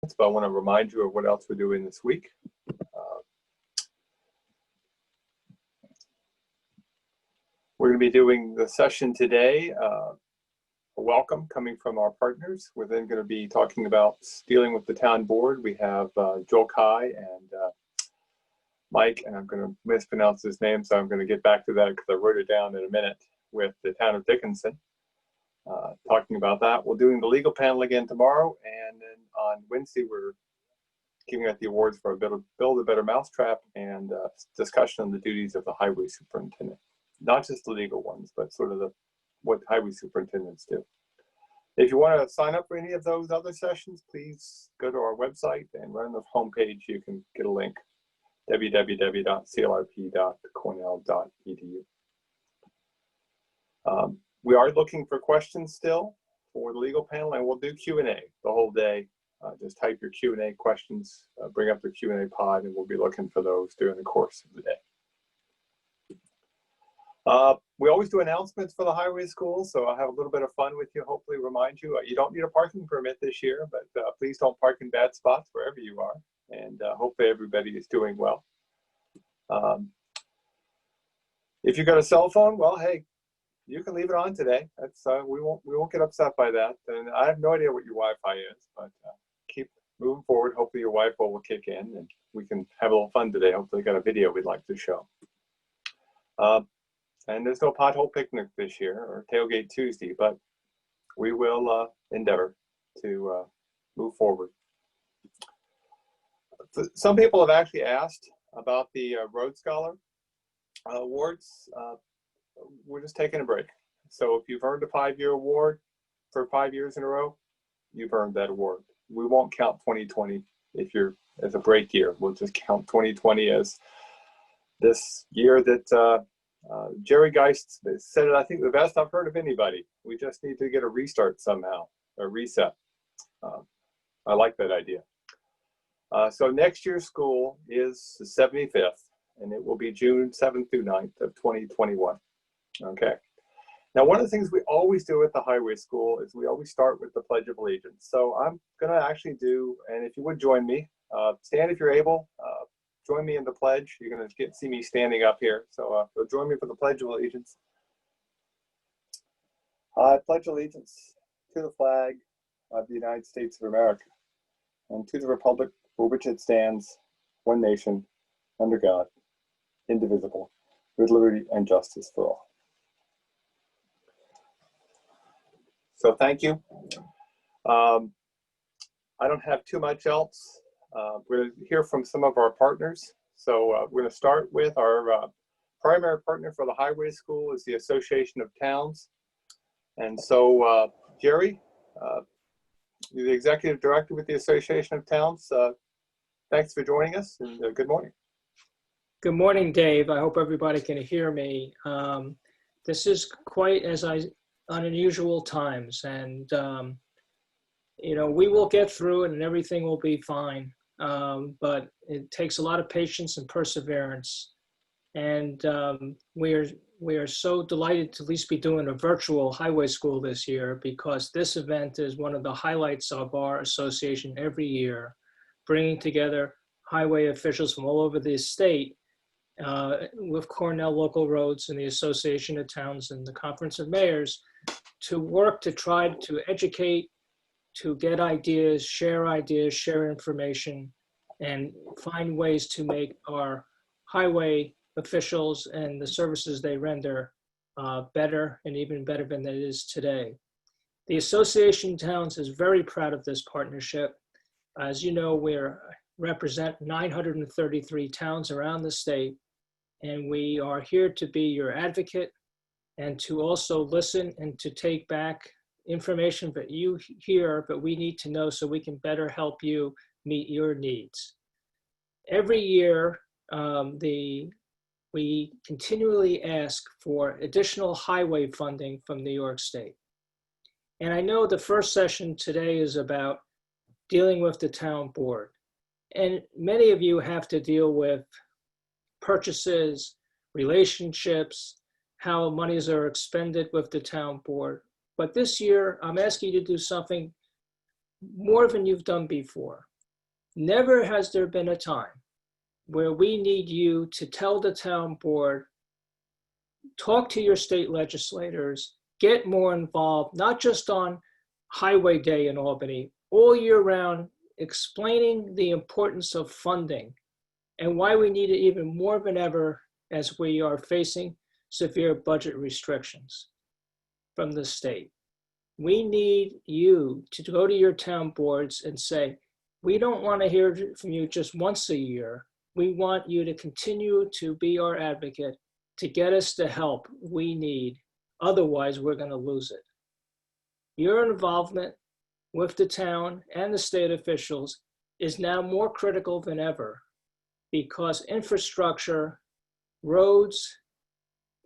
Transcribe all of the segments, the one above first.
but I want to remind you of what else we're doing this week. We're going to be doing the session today, a welcome coming from our partners. We're then going to be talking about dealing with the town board. We have Joel Kai and Mike, and I'm going to mispronounce his name, so I'm going to get back to that because I wrote it down in a minute, with the town of Dickinson, talking about that. We're doing the legal panel again tomorrow, and then on Wednesday we're giving out the awards for Build a Better Mousetrap and discussion on the duties of the highway superintendent. Not just the legal ones, but sort of what highway superintendents do. If you want to sign up for any of those other sessions, please go to our website, and right on the homepage you can get a link, www.clrp.cornell.edu. We are looking for questions still for the legal panel, and we'll do Q&A the whole day. Just type your Q&A questions, bring up the Q&A pod, and we'll be looking for those during the course of the day. We always do announcements for the highway school, so I'll have a little bit of fun with you, hopefully remind you. You don't need a parking permit this year, but please don't park in bad spots wherever you are, and hopefully everybody is doing well. If you've got a cell phone, well, hey, you can leave it on today. That's we won't get upset by that. And I have no idea what your Wi-Fi is, but keep moving forward. Hopefully your Wi-Fi will kick in, and we can have a little fun today. Hopefully, got a video we'd like to show. And there's no pothole picnic this year or Tailgate Tuesday, but we will endeavor to move forward. Some people have actually asked about the Road Scholar awards. We're just taking a break. So if you've earned a 5-year award for 5 years in a row, you've earned that award. We won't count 2020 if you're as a break year. We'll just count 2020 as this year that Jerry Geist said it, I think, the best I've heard of anybody. We just need to get a restart somehow, a reset. I like that idea. So next year's school is the 75th, and it will be June 7th through 9th of 2021. Okay. Now, one of the things we always do at the highway school is we always start with the Pledge of Allegiance. So I'm going to actually do, and if you would join me, stand if you're able. Join me in the pledge. You're going to see me standing up here. So join me for the Pledge of Allegiance. I pledge allegiance to the flag of the United States of America and to the republic for which it stands, one nation, under God, indivisible, with liberty and justice for all. So thank you. I don't have too much else. We're going to hear from some of our partners. So we're going to start with our primary partner for the highway school is the Association of Towns. And so Jerry, you're the executive director with the Association of Towns. Thanks for joining us, and good morning. Good morning, Dave. I hope everybody can hear me. This is quite unusual times, and you know, we will get through it and everything will be fine. But it takes a lot of patience and perseverance. And we are so delighted to at least be doing a virtual highway school this year, because this event is one of the highlights of our association every year, bringing together highway officials from all over the state with Cornell Local Roads and the Association of Towns and the Conference of Mayors to work to try to educate, to get ideas, share information, and find ways to make our highway officials and the services they render better, and even better than it is today. The Association of Towns is very proud of this partnership. As you know, we represent 933 towns around the state, and we are here to be your advocate and to also listen and to take back information that you hear, but we need to know so we can better help you meet your needs. Every year, we continually ask for additional highway funding from New York State. And I know the first session today is about dealing with the town board. And many of you have to deal with purchases, relationships, how monies are expended with the town board. But this year, I'm asking you to do something more than you've done before. Never has there been a time where we need you to tell the town board, talk to your state legislators, get more involved, not just on Highway Day in Albany, all year round, explaining the importance of funding and why we need it even more than ever as we are facing severe budget restrictions from the state. We need you to go to your town boards and say, we don't want to hear from you just once a year. We want you to continue to be our advocate to get us the help we need. Otherwise, we're going to lose it. Your involvement with the town and the state officials is now more critical than ever because infrastructure, roads,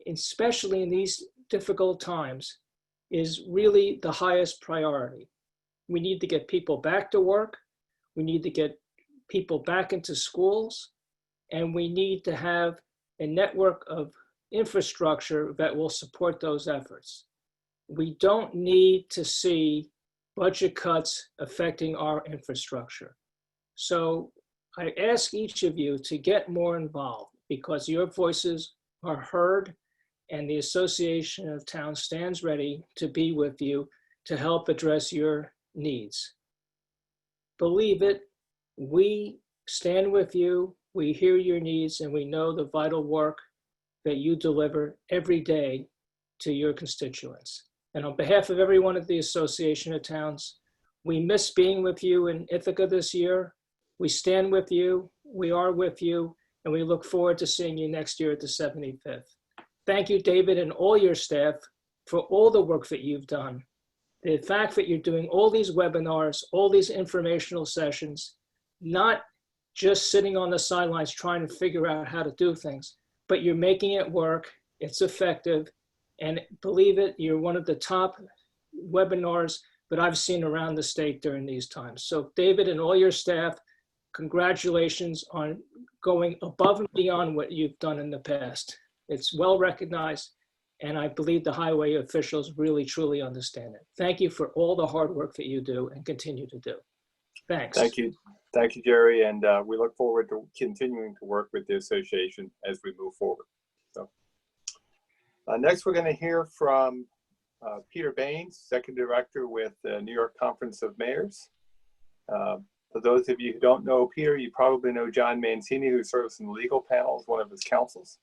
especially in these difficult times, is really the highest priority. We need to get people back to work. We need to get people back into schools. And we need to have a network of infrastructure that will support those efforts. We don't need to see budget cuts affecting our infrastructure. So I ask each of you to get more involved because your voices are heard and the Association of Towns stands ready to be with you to help address your needs. Believe it, we stand with you, we hear your needs, and we know the vital work that you deliver every day to your constituents. And on behalf of everyone at the Association of Towns, we miss being with you in Ithaca this year. We stand with you, we are with you, and we look forward to seeing you next year at the 75th. Thank you, David, and all your staff for all the work that you've done. The fact that you're doing all these webinars, all these informational sessions, not just sitting on the sidelines trying to figure out how to do things, but you're making it work, it's effective, and believe it, you're one of the top webinars that I've seen around the state during these times. So David and all your staff, congratulations on going above and beyond what you've done in the past. It's well recognized, and I believe the highway officials really, truly understand it. Thank you for all the hard work that you do and continue to do. Thanks. Thank you. Thank you, Jerry. And we look forward to continuing to work with the association as we move forward. So next, we're going to hear from Peter Baines, Executive Director with the New York Conference of Mayors. For those of you who don't know Peter, you probably know John Mancini, who serves in the legal panel as one of his counsels.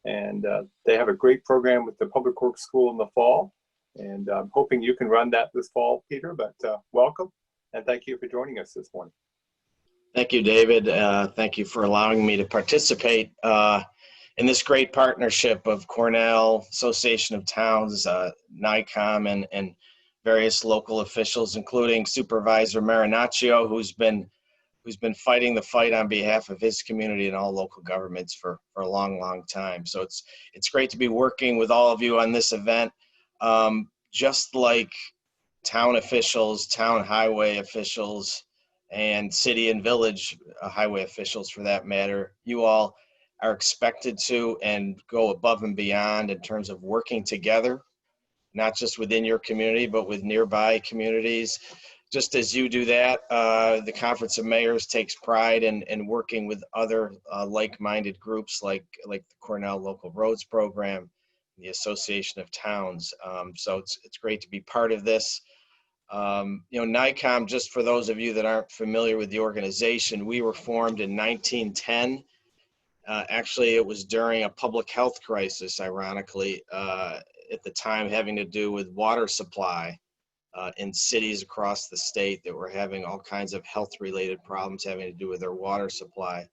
And they have a great program with the Public Works School in the fall. And I'm hoping you can run that this fall, Peter, but welcome. And thank you for joining us this morning. Thank you, David. Thank you for allowing me to participate in this great partnership of Cornell, Association of Towns, NICOM, and various local officials, including Supervisor Marinaccio, who's been fighting the fight on behalf of his community and all local governments for a long, long time. So it's great to be working with all of you on this event. Just like town officials, town highway officials, and city and village highway officials for that matter, you all are expected to and go above and beyond in terms of working together, not just within your community, but with nearby communities. Just as you do that, the Conference of Mayors takes pride in working with other like-minded groups like the Cornell Local Roads Program, the Association of Towns. So it's great to be part of this. NICOM, just for those of you that aren't familiar with the organization, we were formed in 1910. Actually, it was during a public health crisis, ironically, at the time having to do with water supply in cities across the state that were having all kinds of health-related problems having to do with their water supply.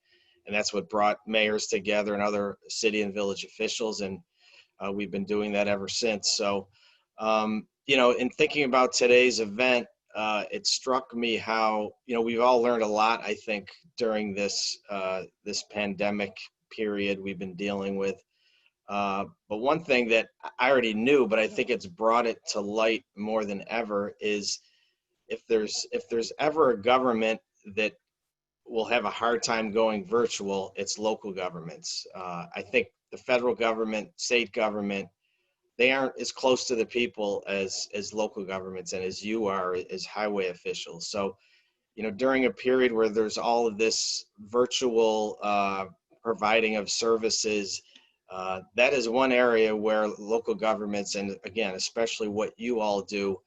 And that's what brought mayors together and other city and village officials, and we've been doing that ever since. So, in thinking about today's event, it struck me how, we've all learned a lot, I think, during this pandemic period we've been dealing with. But one thing that I already knew, but I think it's brought it to light more than ever, is if there's ever a government that will have a hard time going virtual, it's local governments. I think the federal government, state government, they aren't as close to the people as local governments and as you are as highway officials. So during a period where there's all of this virtual providing of services, that is one area where local governments, and again, especially what you all do,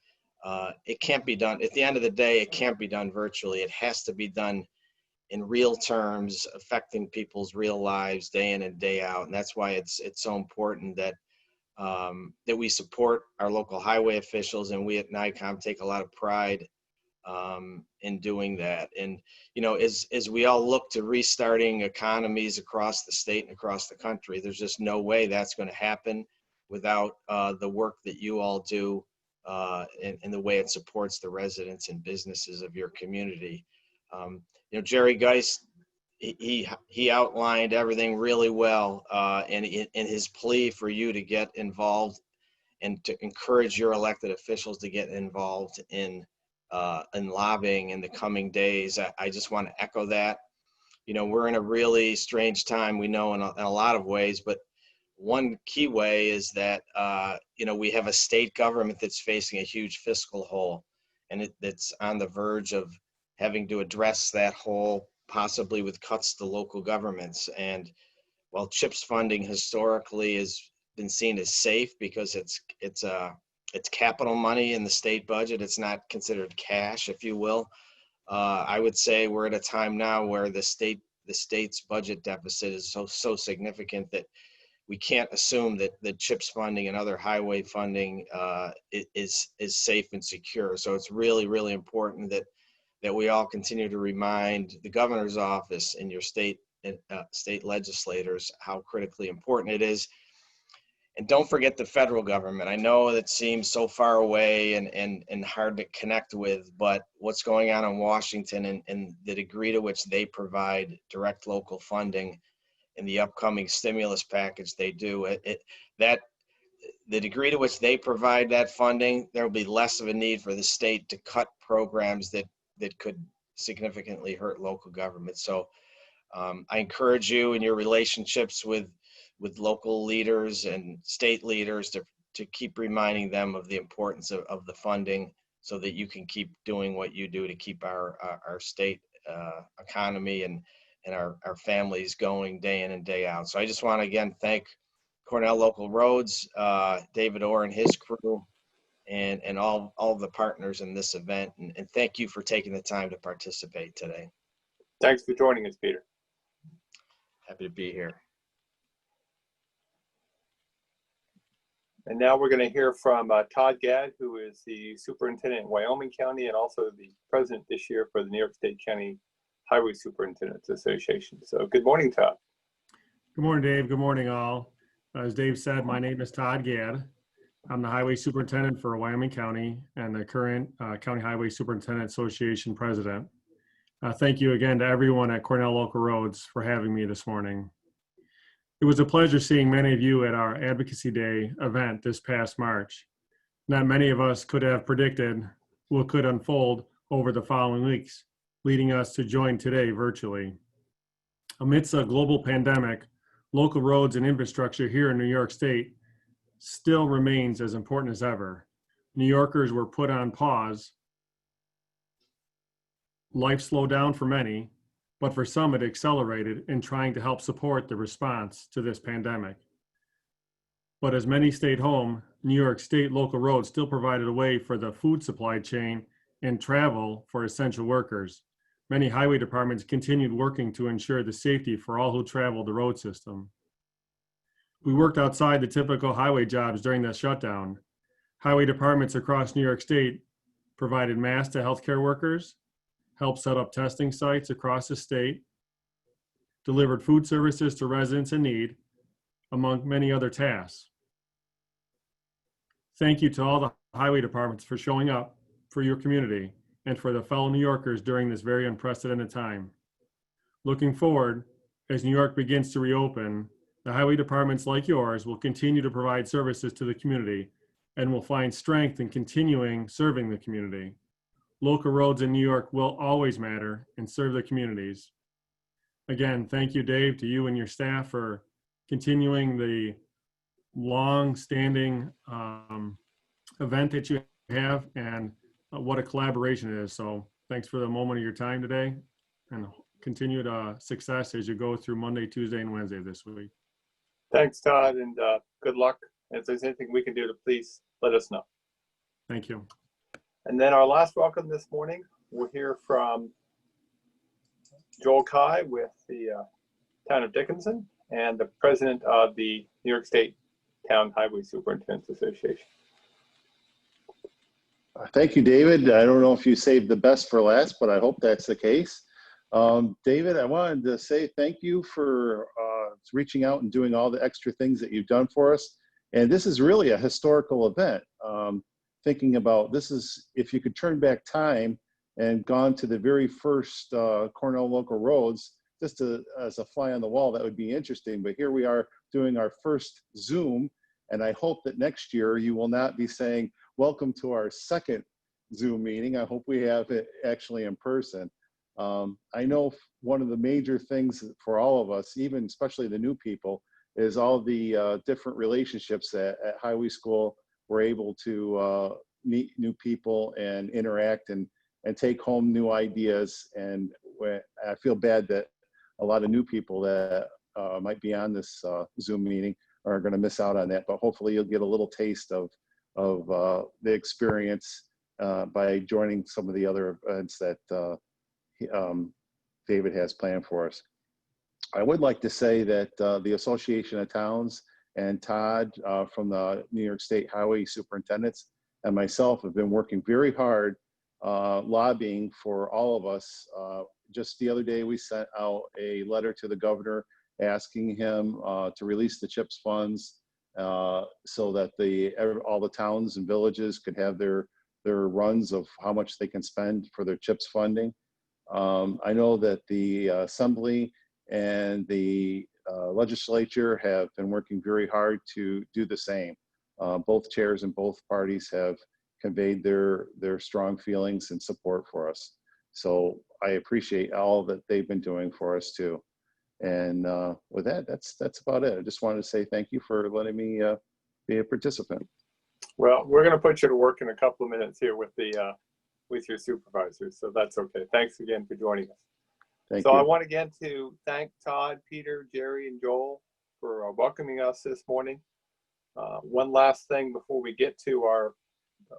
it can't be done. At the end of the day, it can't be done virtually. It has to be done in real terms, affecting people's real lives day in and day out. And that's why it's so important that that we support our local highway officials, and we at NICOM take a lot of pride in doing that. And as we all look to restarting economies across the state and across the country, there's just no way that's going to happen without the work that you all do and the way it supports the residents and businesses of your community. Jerry Geist, he outlined everything really well, and in his plea for you to get involved and to encourage your elected officials to get involved in lobbying in the coming days. I just want to echo that. We're in a really strange time, we know, in a lot of ways, but one key way is that we have a state government that's facing a huge fiscal hole, and it's on the verge of having to address that hole, possibly with cuts to local governments. And while CHIPS funding historically has been seen as safe because it's capital money in the state budget, it's not considered cash, if you will. I would say we're at a time now where the state's budget deficit is so significant that we can't assume that the CHIPS funding and other highway funding is safe and secure. So it's really, really important that we all continue to remind the governor's office and your state legislators how critically important it is. And don't forget the federal government. I know that seems so far away and hard to connect with, but what's going on in Washington and the degree to which they provide direct local funding in the upcoming stimulus package they do, the degree to which they provide that funding, there will be less of a need for the state to cut programs that could significantly hurt local government. So I encourage you in your relationships with local leaders and state leaders to keep reminding them of the importance of the funding, so that you can keep doing what you do to keep our state economy and our families going day in and day out. So I just want to again thank Cornell Local Roads, David Orr and his crew, and all the partners in this event. And thank you for taking the time to participate today. Thanks for joining us, Peter. Happy to be here. And now we're going to hear from Todd Gadd, who is the superintendent in Wyoming County and also the president this year for the New York State County Highway Superintendents Association. So good morning, Todd. Good morning, Dave. Good morning, all. As Dave said, my name is Todd Gadd. I'm the Highway Superintendent for Wyoming County and the current County Highway Superintendent Association President. Thank you again to everyone at Cornell Local Roads for having me this morning. It was a pleasure seeing many of you at our Advocacy Day event this past March. Not many of us could have predicted what could unfold over the following weeks, leading us to join today virtually. Amidst a global pandemic, local roads and infrastructure here in New York State still remains as important as ever. New Yorkers were put on pause. Life slowed down for many, but for some it accelerated in trying to help support the response to this pandemic. But as many stayed home, New York State local roads still provided a way for the food supply chain and travel for essential workers. Many highway departments continued working to ensure the safety for all who traveled the road system. We worked outside the typical highway jobs during the shutdown. Highway departments across New York State provided masks to healthcare workers, helped set up testing sites across the state, delivered food services to residents in need, among many other tasks. Thank you to all the highway departments for showing up for your community and for the fellow New Yorkers during this very unprecedented time. Looking forward, as New York begins to reopen, the highway departments like yours will continue to provide services to the community and will find strength in continuing serving the community. Local roads in New York will always matter and serve the communities. Again, thank you, Dave, to you and your staff for continuing the long-standing event that you have, and what a collaboration it is. So Thanks for the moment of your time today, and continued success as you go through Monday, Tuesday, and Wednesday this week. Thanks, Todd, and good luck. If there's anything we can do to please let us know. Thank you. And then our last welcome this morning, we'll hear from Joel Kai with the Town of Dickinson and the president of the New York State Town Highway Superintendents Association. Thank you, David. I don't know if you saved the best for last, but I hope that's the case. David, I wanted to say thank you for reaching out and doing all the extra things that you've done for us. And this is really a historical event. Thinking about this is, if you could turn back time and gone to the very first Cornell Local Roads, just as a fly on the wall, that would be interesting. But here we are doing our first Zoom. And I hope that next year you will not be saying, welcome to our second Zoom meeting. I hope we have it actually in person. I know one of the major things for all of us, even especially the new people, is all the different relationships at Highway School. We're able to meet new people and interact and take home new ideas. And I feel bad that a lot of new people that might be on this Zoom meeting are going to miss out on that. But hopefully you'll get a little taste of the experience by joining some of the other events that David has planned for us. I would like to say that the Association of Towns and Todd from the New York State Highway Superintendents and myself have been working very hard lobbying for all of us. Just the other day, we sent out a letter to the governor asking him to release the CHIPS funds so that all the towns and villages could have their runs of how much they can spend for their CHIPS funding. I know that the Assembly and the legislature have been working very hard to do the same. Both chairs and both parties have conveyed their strong feelings and support for us. So I appreciate all that they've been doing for us too. And with that, that's about it. I just wanted to say thank you for letting me be a participant. Well, we're going to put you to work in a couple of minutes here with your supervisors, so that's okay. Thanks again for joining us. Thank you. I want again to thank Todd, Peter, Jerry, and Joel for welcoming us this morning. One last thing before we get to our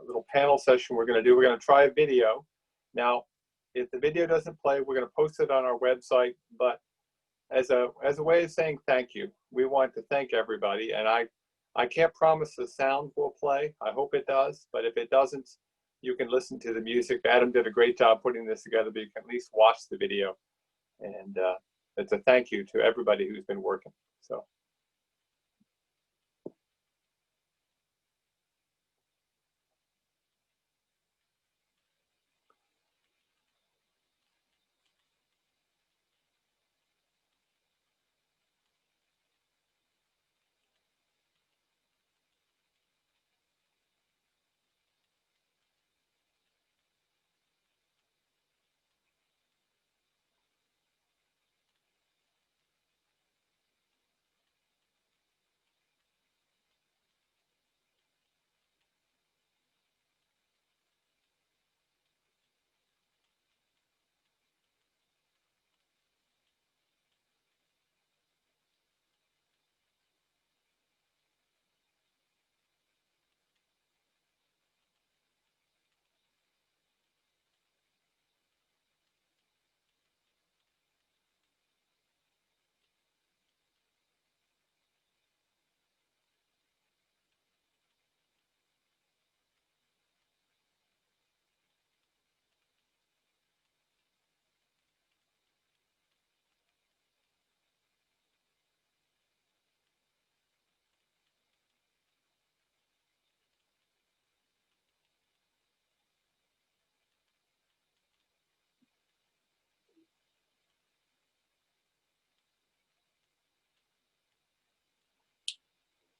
little panel session we're going to try a video. Now, if the video doesn't play, we're going to post it on our website, but as a way of saying thank you, we want to thank everybody. And I can't promise the sound will play. I hope it does, but if it doesn't, you can listen to the music. Adam did a great job putting this together, but you can at least watch the video. And it's a thank you to everybody who's been working.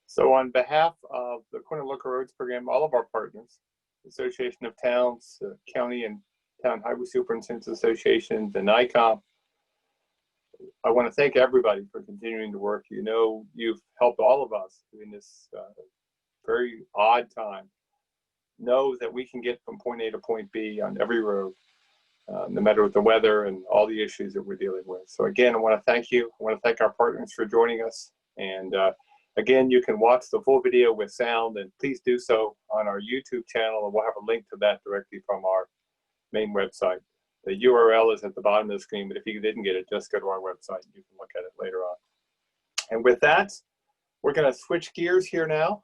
So on behalf of the Cornell Local Roads Program, all of our partners, Association of Towns, County and Town Highway Superintendents Association, the NICOM, I want to thank everybody for continuing to work. You know, you've helped all of us in this very odd time know that we can get from point A to point B on every road. no matter what the weather and all the issues that we're dealing with. So again, I want to thank you. I want to thank our partners for joining us. And again, you can watch the full video with sound, and please do so on our YouTube channel, and we'll have a link to that directly from our main website. The URL is at the bottom of the screen, but if you didn't get it, just go to our website and you can look at it later on. And with that, we're going to switch gears here now.